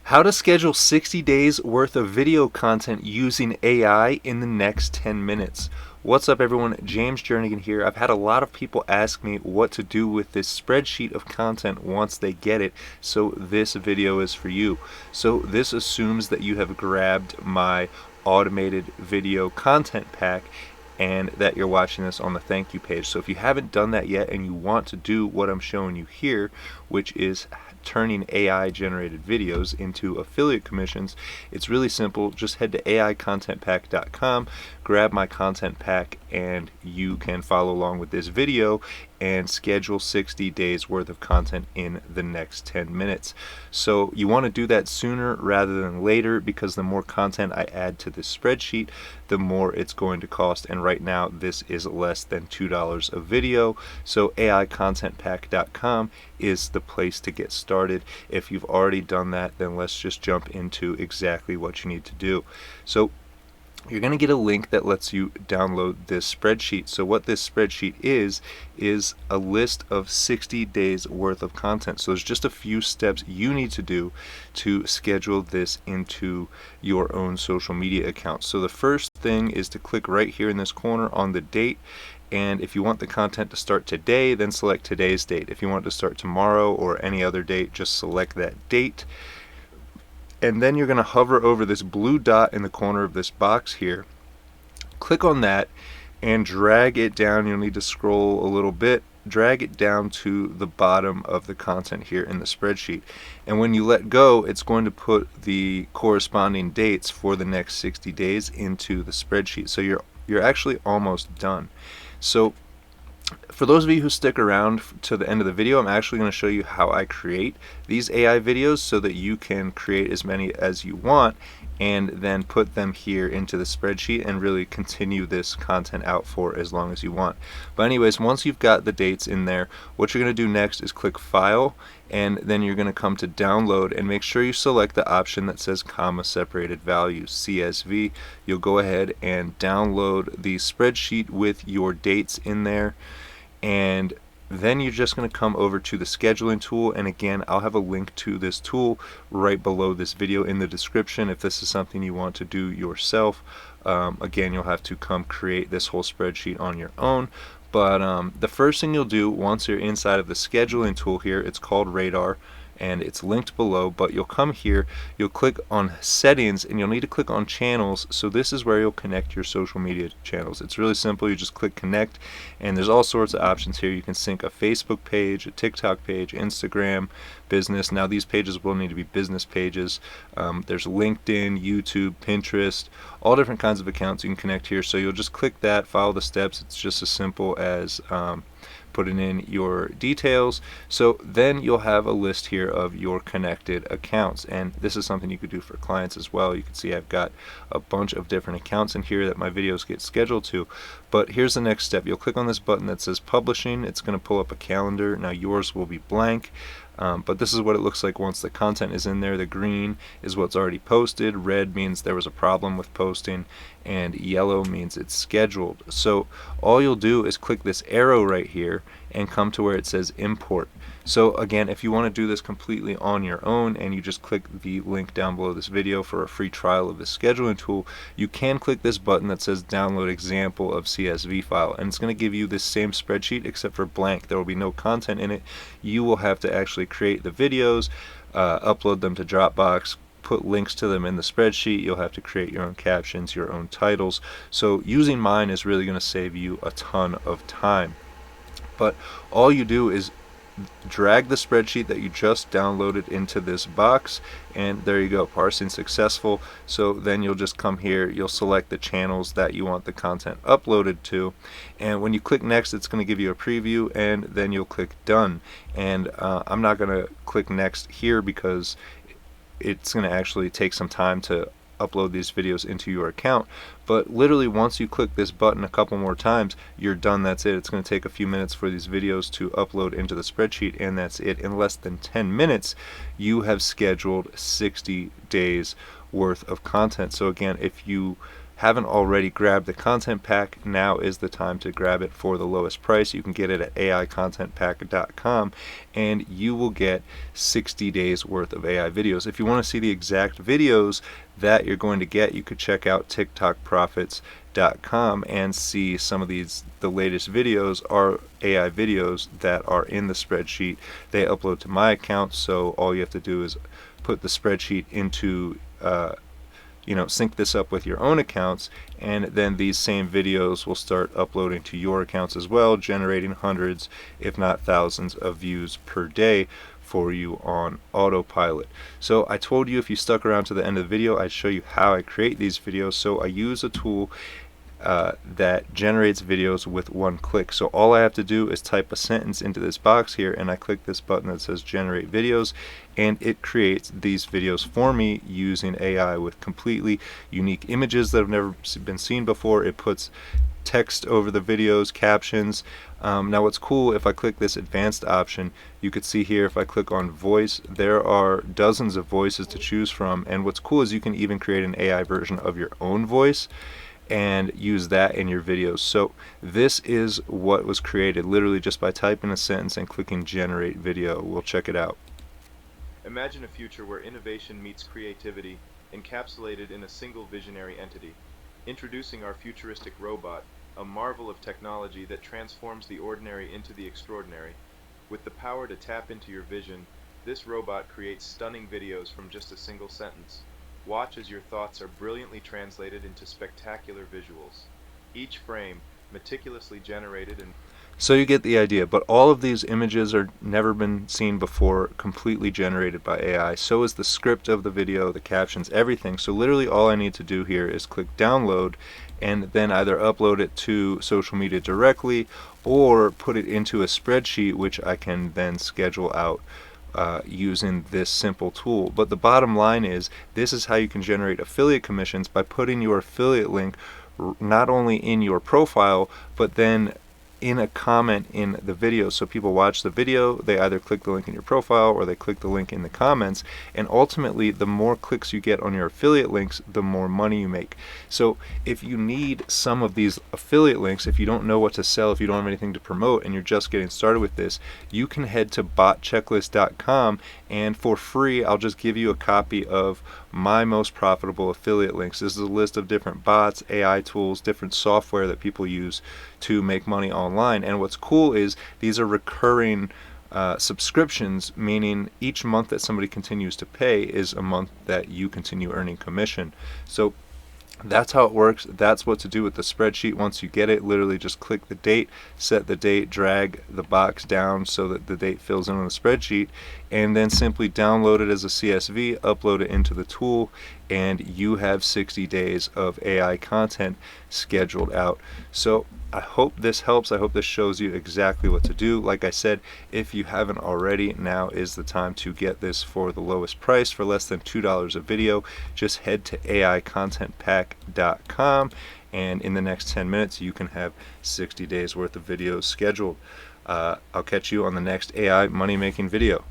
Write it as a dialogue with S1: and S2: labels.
S1: How to schedule 60 days worth of video content using AI in the next 10 minutes. What's up everyone, James Jernigan here. I've had a lot of people ask me what to do with this spreadsheet of content once they get it, so this video is for you. So this assumes that you have grabbed my automated video content pack and that you're watching this on the thank you page. So if you haven't done that yet and you want to do what I'm showing you here, which is turning AI generated videos into affiliate commissions, it's really simple. Just head to aicontentpack.com, grab my content pack, and you can follow along with this video and schedule 60 days worth of content in the next 10 minutes. So you want to do that sooner rather than later, because the more content I add to this spreadsheet, the more it's going to cost, and right now this is less than $2 a video. So aicontentpack.com is the place to get started. If you've already done that, then let's just jump into exactly what you need to do. So you're going to get a link that lets you download this spreadsheet. So what this spreadsheet is a list of 60 days worth of content. So there's just a few steps you need to do to schedule this into your own social media account. So the first thing is to click right here in this corner on the date. And if you want the content to start today, then select today's date. If you want it to start tomorrow or any other date, just select that date. And then you're going to hover over this blue dot in the corner of this box here. Click on that and drag it down. You'll need to scroll a little bit. Drag it down to the bottom of the content here in the spreadsheet. And when you let go, it's going to put the corresponding dates for the next 60 days into the spreadsheet. So you're actually almost done. So for those of you who stick around to the end of the video, I'm actually going to show you how I create these AI videos so that you can create as many as you want and then put them here into the spreadsheet and really continue this content out for as long as you want. But anyways, once you've got the dates in there, what you're going to do next is click File, and then you're going to come to Download, and make sure you select the option that says comma separated values, CSV. You'll go ahead and download the spreadsheet with your dates in there, and then you're just going to come over to the scheduling tool, and again, I'll have a link to this tool right below this video in the description if this is something you want to do yourself. Again, you'll have to come create this whole spreadsheet on your own. But the first thing you'll do once you're inside of the scheduling tool here, it's called Radar, and it's linked below, but you'll come here, you'll click on settings, and you'll need to click on channels. So this is where you'll connect your social media channels. It's really simple. You just click connect, and there's all sorts of options here. You can sync a Facebook page, a TikTok page, Instagram, business. Now these pages will need to be business pages. There's LinkedIn, YouTube, Pinterest, all different kinds of accounts you can connect here. So you'll just click that, follow the steps. It's just as simple as putting in your details. So then you'll have a list here of your connected accounts, and this is something you could do for clients as well. You can see I've got a bunch of different accounts in here that my videos get scheduled to. But here's the next step. You'll click on this button that says publishing. It's going to pull up a calendar. Now yours will be blank. But this is what it looks like once the content is in there. The green is what's already posted, red means there was a problem with posting, and yellow means it's scheduled. So all you'll do is click this arrow right here and come to where it says import. So again, if you want to do this completely on your own and you just click the link down below this video for a free trial of the scheduling tool, you can click this button that says download example of CSV file, and it's going to give you this same spreadsheet except for blank. There will be no content in it. You will have to actually create the videos, upload them to Dropbox, put links to them in the spreadsheet. You'll have to create your own captions, your own titles. So using mine is really going to save you a ton of time. But all you do is drag the spreadsheet that you just downloaded into this box, and there you go, parsing successful. So then you'll just come here, you'll select the channels that you want the content uploaded to, and when you click next, it's going to give you a preview, and then you'll click done. And I'm not going to click next here because it's going to actually take some time to upload these videos into your account. But literally once you click this button a couple more times, you're done. That's it. It's going to take a few minutes for these videos to upload into the spreadsheet, and that's it. In less than 10 minutes you have scheduled 60 days worth of content. So again, if you haven't already grabbed the content pack, now is the time to grab it for the lowest price. You can get it at aicontentpack.com, and you will get 60 days worth of AI videos. If you want to see the exact videos that you're going to get, you could check out tiktokprofits.com and see some of the latest videos are AI videos that are in the spreadsheet. They upload to my account, so all you have to do is put the spreadsheet into sync this up with your own accounts, and then these same videos will start uploading to your accounts as well, generating hundreds if not thousands of views per day for you on autopilot. So I told you if you stuck around to the end of the video, I'd show you how I create these videos. So I use a tool that generates videos with one click. So all I have to do is type a sentence into this box here, and I click this button that says generate videos, and it creates these videos for me using AI with completely unique images that have never been seen before. It puts text over the videos, captions. Now what's cool, if I click this advanced option, you could see here if I click on voice, there are dozens of voices to choose from, and what's cool is you can even create an AI version of your own voice and use that in your videos. So this is what was created literally just by typing a sentence and clicking generate video. We'll check it out.
S2: Imagine a future where innovation meets creativity, encapsulated in a single visionary entity. Introducing our futuristic robot, a marvel of technology that transforms the ordinary into the extraordinary. With the power to tap into your vision, this robot creates stunning videos from just a single sentence. Watch as your thoughts are brilliantly translated into spectacular visuals. Each frame, meticulously generated and
S1: So you get the idea, but all of these images are never been seen before, completely generated by AI. So is the script of the video, the captions, everything. So literally all I need to do here is click download and then either upload it to social media directly or put it into a spreadsheet, which I can then schedule out using this simple tool. But the bottom line is, this is how you can generate affiliate commissions by putting your affiliate link not only in your profile, but then in a comment in the video. So people watch the video, they either click the link in your profile or they click the link in the comments, and ultimately the more clicks you get on your affiliate links, the more money you make. So if you need some of these affiliate links, if you don't know what to sell, if you don't have anything to promote and you're just getting started with this, you can head to botchecklist.com, and for free I'll just give you a copy of my most profitable affiliate links. This is a list of different bots, AI tools, different software that people use to make money online. And what's cool is these are recurring subscriptions, meaning each month that somebody continues to pay is a month that you continue earning commission. So that's how it works. That's what to do with the spreadsheet. Once you get it, literally just click the date, set the date, drag the box down so that the date fills in on the spreadsheet, and then simply download it as a CSV, upload it into the tool, and you have 60 days of AI content scheduled out. So I hope this helps. I hope this shows you exactly what to do. Like I said, if you haven't already, now is the time to get this for the lowest price, for less than $2 a video. Just head to aicontentpack.com, and in the next 10 minutes you can have 60 days worth of videos scheduled. I'll catch you on the next AI money making video.